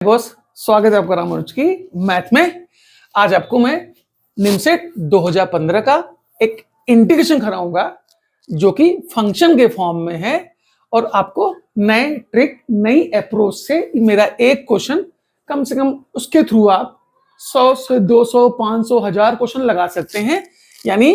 Boss, स्वागत है आपका रामानुज की मैथ में। आज आपको मैं निमसेट 2015 का एक इंटीग्रेशन कराऊंगा जो कि फंक्शन के फॉर्म में है और आपको नए ट्रिक नई अप्रोच से मेरा एक क्वेश्चन कम से कम उसके थ्रू आप 100 से 200 500 1000 क्वेश्चन लगा सकते हैं। यानी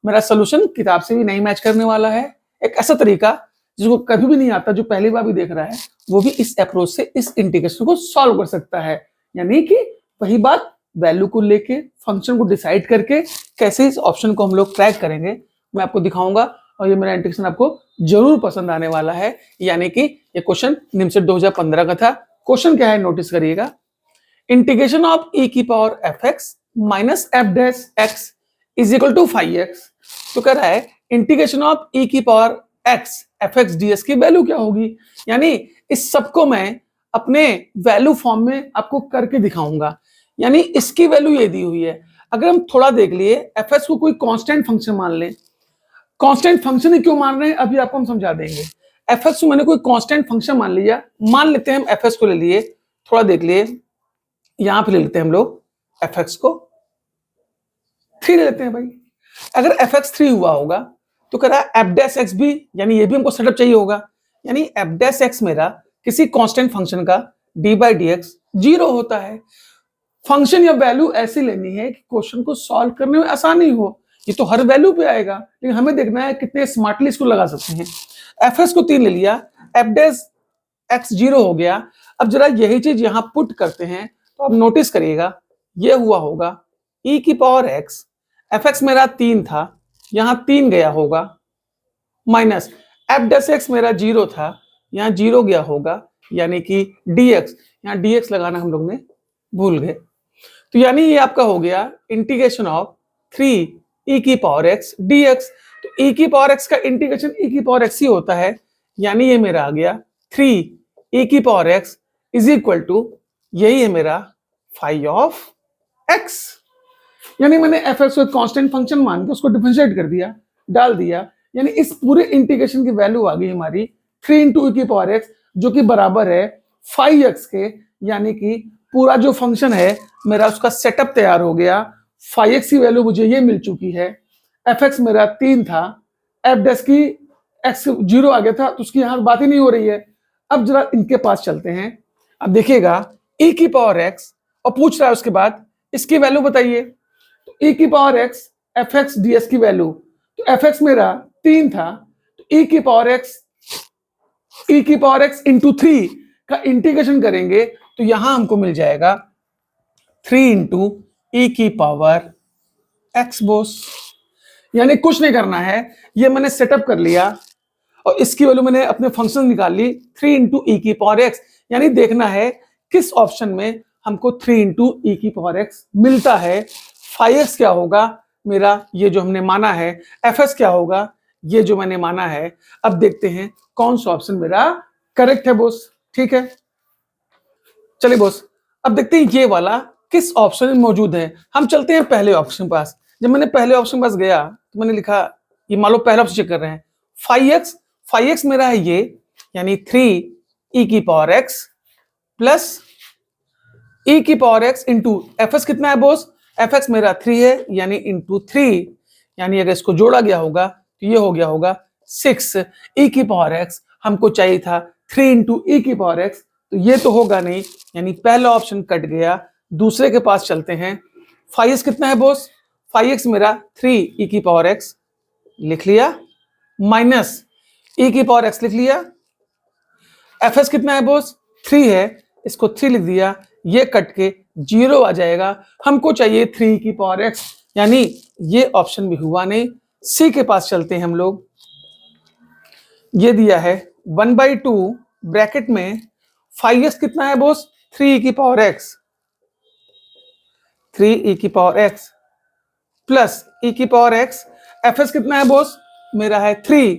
मेरा सोल्यूशन किताब से भी नहीं मैच करने वाला है। एक ऐसा तरीका जिसको कभी भी नहीं आता, जो पहली बार भी देख रहा है वो भी इस अप्रोच से इस इंटीग्रेशन को सॉल्व कर सकता है। यानी कि वही बात, वैल्यू को लेके फंक्शन को डिसाइड करके कैसे इस ऑप्शन को हम लोग क्रैक करेंगे मैं आपको दिखाऊंगा और ये मेरा इंटीग्रेशन आपको जरूर पसंद आने वाला है। यानी कि ये क्वेश्चन निमसेट 2015 का था। क्वेश्चन क्या है नोटिस करिएगा। इंटीग्रेशन ऑफ e की power fx minus f dash x is equal to 5x। तो कह रहा है इंटीग्रेशन ऑफ e की पावर x fx ds की वैल्यू क्या होगी। यानी इस सबको मैं अपने वैल्यू फॉर्म में आपको करके दिखाऊंगा। यानी इसकी वैल्यू ये दी हुई है। अगर हम थोड़ा देख लिए fx को कोई कांस्टेंट फंक्शन मान लें, कांस्टेंट फंक्शन ही क्यों मान रहे हैं अभी आपको हम समझा देंगे। fx को मैंने कोई कांस्टेंट फंक्शन मान लिया, मान लेते हैं हम fx को ले लिए, थोड़ा देख लिए, यहां पे ले लेते हैं हम लोग fx को 3 ले लेते हैं भाई। अगर fx 3 हुआ होगा तो कह रहा है एफ डैश एक्स भी, यानी ये भी हमको सेटअप चाहिए होगा। यानी एफ डैश एक्स मेरा किसी कांस्टेंट फंक्शन का डी बाई डी एक्स 0 होता है। फंक्शन या वैल्यू ऐसी लेनी है कि क्वेश्चन को सॉल्व करने में आसानी हो। ये तो हर वैल्यू पे आएगा, लेकिन हमें देखना है कितने स्मार्टली इसको लगा सकते हैं। एफ एस को 3 ले लिया, एफ डैश एक्स 0 हो गया। अब जरा यही चीज यहां पुट करते हैं तो अब नोटिस करिएगा ये हुआ होगा ई की पावर एक्स, एफ एक्स मेरा 3 था, यहां 3 गया होगा, माइनस एफ डैश एक्स मेरा 0 था, यहां 0 गया होगा, यानी कि dx, यहां dx लगाना हम लोग ने भूल गए। तो यानी ये आपका हो गया इंटीग्रेशन ऑफ 3 e की पावर x dx। तो e की पावर x का इंटीग्रेशन e की पावर x ही होता है। यानी ये मेरा आ गया 3 e की power x is equal to, यही है मेरा फाई ऑफ x। यानी मैंने fx को एक कांस्टेंट फंक्शन मान के उसको डिफरेंशिएट कर दिया, डाल दिया। यानी इस पूरे इंटीग्रेशन की वैल्यू आ गई हमारी 3 इंटू ई की पावर x, जो कि बराबर है 5x के। यानी कि पूरा जो फंक्शन है मेरा उसका सेटअप तैयार हो गया। 5x की वैल्यू मुझे ये मिल चुकी है। fx मेरा 3 था, f डैश की x 0 आ गया था, तो उसकी यहां बात ही नहीं हो रही है। अब जरा इनके पास चलते हैं। अब देखिएगा e की पावर x और पूछ रहा है उसके बाद इसकी वैल्यू बताइए। तो e की पावर x fx ds की वैल्यू, तो fx मेरा 3 था, तो e की पावर x इंटू 3 का इंटीग्रेशन करेंगे तो यहां हमको मिल जाएगा 3 इंटू ई की पावर x बोस। यानी कुछ नहीं करना है, ये मैंने सेटअप कर लिया और इसकी वैल्यू मैंने अपने फंक्शन निकाल ली 3 इंटू ई की पावर x। यानी देखना है किस ऑप्शन में हमको 3 इंटू ई की पावर x मिलता है। 5x क्या होगा मेरा, ये जो हमने माना है, fs क्या होगा ये जो मैंने माना है। अब देखते हैं कौन सा ऑप्शन मेरा करेक्ट है बोस। ठीक है, चलिए बोस, अब देखते हैं ये वाला किस ऑप्शन में मौजूद है। हम चलते हैं पहले ऑप्शन पास। जब मैंने पहले ऑप्शन पास गया तो मैंने लिखा, ये मान लो पहला ऑप्शन चेक कर रहे हैं, 5x मेरा है ये, यानी 3 e की पावर x प्लस e की पावर x इंटू fs कितना है बोस, fx मेरा 3 है, यानी इंटू 3, यानी अगर इसको जोड़ा गया होगा तो ये हो गया होगा 6 e की पावर x। हमको चाहिए था 3 इंटू ई की पावर x, तो ये तो होगा नहीं, यानी पहला ऑप्शन कट गया। दूसरे के पास चलते हैं। 5x कितना है बोस, 5x मेरा 3 e की पावर x लिख लिया, माइनस e की पावर x लिख लिया। fs कितना है बोस, 3 है, इसको 3 लिख दिया, ये कट के 0 आ जाएगा। हमको चाहिए 3 की पावर x, यानी ये ऑप्शन भी हुआ नहीं। सी के पास चलते हैं हम लोग। ये दिया है 1/2 ब्रैकेट में 5x कितना है बोस, 3 की पावर x, 3 की पावर x प्लस e की पावर x। fs कितना है बोस, मेरा है 3,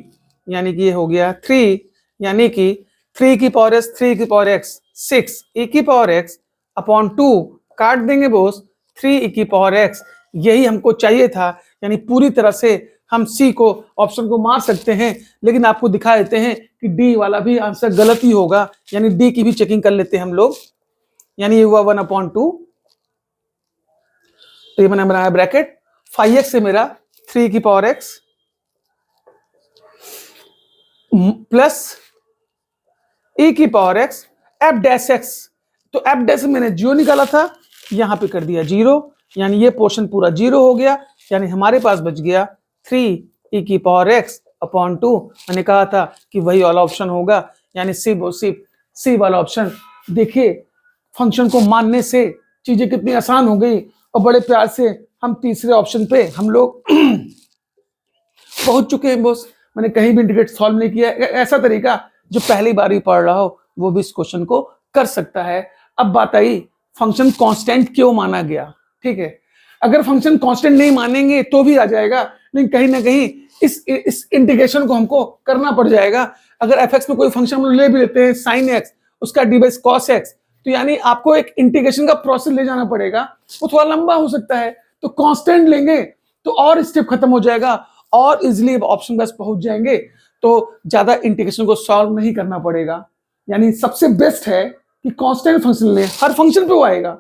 यानी कि ये हो गया 3, यानी कि 3 की पावर s 3 की पावर x 6 e की पावर x अपॉन 2 काट देंगे बोस 3 e की पावर x। यही हमको चाहिए था। यानी पूरी तरह से हम सी को ऑप्शन को मार सकते हैं, लेकिन आपको दिखा देते हैं कि डी वाला भी आंसर गलत ही होगा। यानी डी की भी चेकिंग कर लेते हैं हम लोग। यानी ये हुआ 1/2, तो ये मैंने बनाया ब्रैकेट, 5x से मेरा 3 की पावर x प्लस e की power x f dash x, तो f डैश मैंने 0 निकाला था, यहां पे कर दिया 0, यानी ये पोर्शन पूरा 0 हो गया, यानी हमारे पास बच गया 3 e की पावर x अपॉन 2। मैंने कहा था कि वही वाला ऑप्शन होगा, यानी सी वाला ऑप्शन। देखिए फंक्शन को मानने से चीजें कितनी आसान हो गई, और बड़े प्यार से हम तीसरे ऑप्शन पे हम लोग पहुंच चुके हैं बॉस। मैंने कहीं भी इंटीग्रेट सॉल्व नहीं किया। ऐसा तरीका जो पहली बार ही पढ़ रहा हो वो भी इस क्वेश्चन को कर सकता है। अब बात आई फंक्शन कांस्टेंट क्यों माना गया। ठीक है, अगर फंक्शन कांस्टेंट नहीं मानेंगे तो भी आ जाएगा, लेकिन कहीं ना कहीं इस इंटीग्रेशन को हमको करना पड़ जाएगा। अगर एफ एक्स में कोई फंक्शन हम ले भी लेते हैं साइन एक्स, उसका डी बाई कॉस एक्स, तो यानी आपको एक इंटीग्रेशन का प्रोसेस ले जाना पड़ेगा, वो थोड़ा लंबा हो सकता है। तो कांस्टेंट लेंगे तो और स्टेप खत्म हो जाएगा और इजिली ऑप्शन बस पहुंच जाएंगे, तो ज्यादा इंटीग्रेशन को सॉल्व नहीं करना पड़ेगा। यानी सबसे बेस्ट है कि कांस्टेंट फंक्शन लें, हर फंक्शन पे वो आएगा।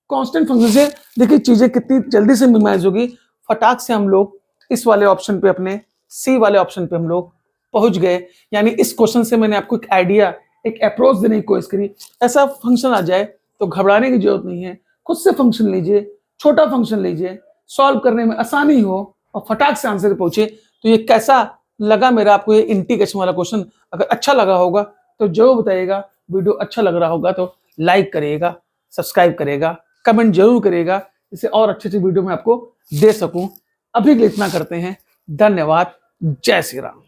कांस्टेंट फंक्शन से देखिए चीजें कितनी जल्दी से मिनिमाइज होगी। फटाक से हम लोग इस वाले ऑप्शन पे, अपने सी वाले ऑप्शन पे हम लोग पहुंच गए। यानी इस क्वेश्चन से मैंने आपको एक आइडिया, एक अप्रोच देने की कोशिश करी। ऐसा फंक्शन आ जाए तो घबराने की जरूरत नहीं है, खुद से फंक्शन लीजिए, छोटा फंक्शन लीजिए, सॉल्व करने में आसानी हो और फटाक से आंसर पहुंचे। तो ये कैसा लगा मेरा आपको ये इंटीग्रेशन वाला क्वेश्चन? अगर अच्छा लगा होगा तो जरूर बताइएगा। वीडियो अच्छा लग रहा होगा तो लाइक करिएगा, सब्सक्राइब करिएगा, कमेंट जरूर करिएगा, जिससे और अच्छी अच्छी वीडियो मैं आपको दे सकूं। अभी के लिए इतना करते हैं, धन्यवाद, जय श्री राम।